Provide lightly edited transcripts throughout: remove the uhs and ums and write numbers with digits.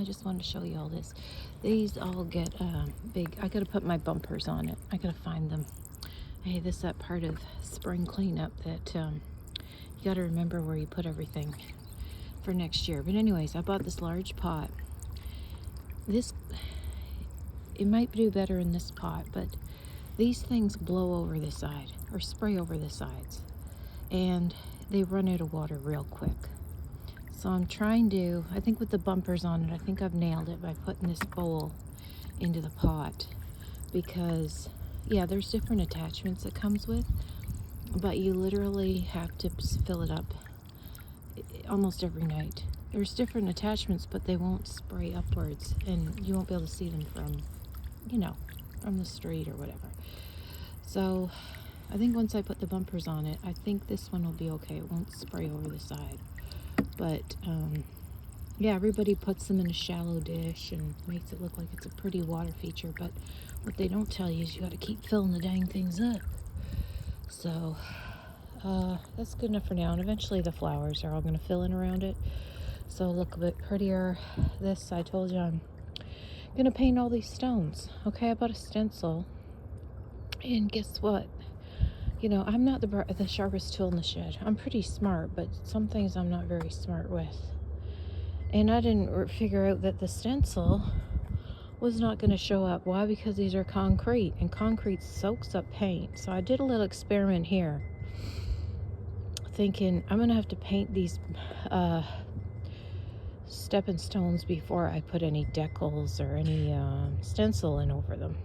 I just wanted to show you all this. These all get big. I gotta put my bumpers on it. I gotta find them. Hey, this is that part of spring cleanup that you gotta remember where you put everything for next year. But anyways, I bought this large pot. It might do better in this pot, but these things blow over the side or spray over the sides, and they run out of water real quick. So I'm trying to, I think with the bumpers on it, I think I've nailed it by putting this bowl into the pot, because yeah, there's different attachments it comes with, but you literally have to fill it up almost every night. There's different attachments, but they won't spray upwards, and you won't be able to see them from, from the street or whatever. So I think once I put the bumpers on it, I think this one will be okay. It won't spray over the side. But yeah, everybody puts them in a shallow dish and makes it look like it's a pretty water feature, but what they don't tell you is you got to keep filling the dang things up. So that's good enough for now, and eventually the flowers are all going to fill in around it, so look a bit prettier. This, I told you, I'm going to paint all these stones. Okay, I bought a stencil, and guess what? I'm not the sharpest tool in the shed. I'm pretty smart, but some things I'm not very smart with. And I didn't figure out that the stencil was not going to show up. Why? Because these are concrete, and concrete soaks up paint. So I did a little experiment here, thinking I'm going to have to paint these stepping stones before I put any decals or any stencil in over them.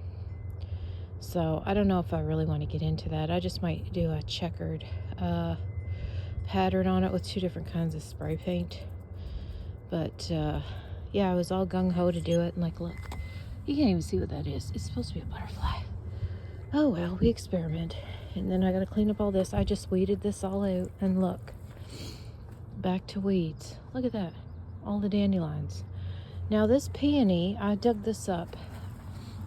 So I don't know if I really want to get into that. I just might do a checkered pattern on it with 2 different kinds of spray paint. But yeah, I was all gung-ho to do it, and look, you can't even see what that is. It's supposed to be a butterfly. Oh well, we experiment. And then I gotta clean up all this. I just weeded this all out, and look, back to weeds. Look at that, all the dandelions. Now this peony, I dug this up.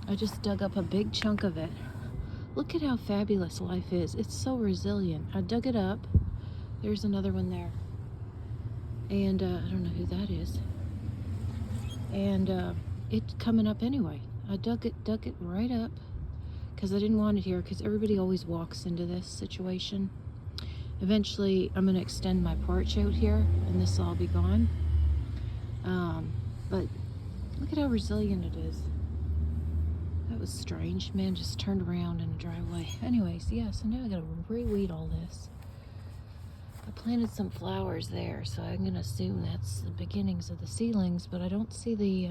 I just dug up a big chunk of it. Look at how fabulous life is. It's so resilient. I dug it up. There's another one there. And I don't know who that is. And it's coming up anyway. I dug it right up because I didn't want it here, because everybody always walks into this situation. Eventually, I'm going to extend my porch out here, and this will all be gone. But look at how resilient it is. That was strange. Man just turned around in a driveway. Anyways, yeah, so now I gotta reweed all this. I planted some flowers there, so I'm gonna assume that's the beginnings of the seedlings, but I don't see the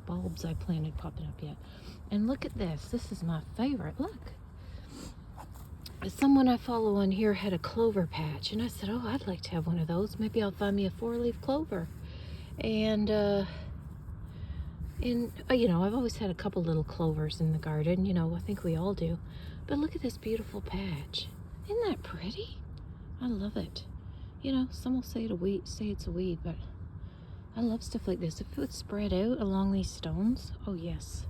bulbs I planted popping up yet. And look at this. This is my favorite. Look. Someone I follow on here had a clover patch, and I said, oh, I'd like to have one of those. Maybe I'll find me a 4-leaf clover. And I've always had a couple little clovers in the garden, I think we all do. But look at this beautiful patch. Isn't that pretty? I love it. Some will say it's a weed, but I love stuff like this. If it would spread out along these stones, oh yes.